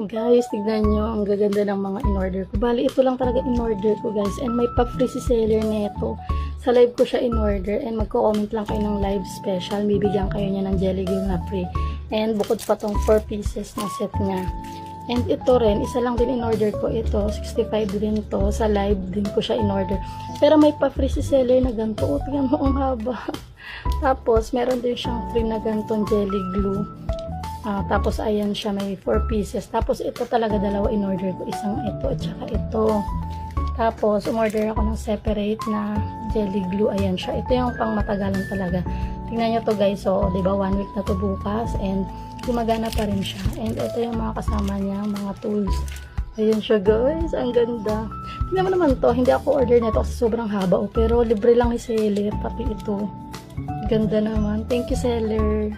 Guys, tignan nyo, ang gaganda ng mga in-order ko. Bali, ito lang talaga in-order ko, guys. And may pa-free si seller nito. Sa live ko siya in-order. And magko-comment lang kayo ng live special. Bibigyan kayo niya ng jelly glue na free. And bukod pa tong 4 pieces na set niya. And ito rin, isa lang din in-order ko ito. 65 din to. Sa live din ko siya in-order. Pero may pa-free si seller na ganito. O, tingnan mo ang haba. Tapos, meron din siyang free na ganitong jelly glue. Tapos ayan siya, may 4 pieces. Tapos ito talaga dalawa in-order ko. Isang ito at saka ito. Tapos umorder ako ng separate na jelly glue. Ayan siya. Ito yung pang matagalan talaga. Tingnan nyo to guys. So, diba 1 week na to bukas. And gumagana pa rin siya. And ito yung mga kasama niya, mga tools. Ayan siya guys. Ang ganda. Tingnan mo naman to. Hindi ako order nito kasi sobrang haba. Pero libre lang ni seller. Pati ito. Ganda naman. Thank you seller.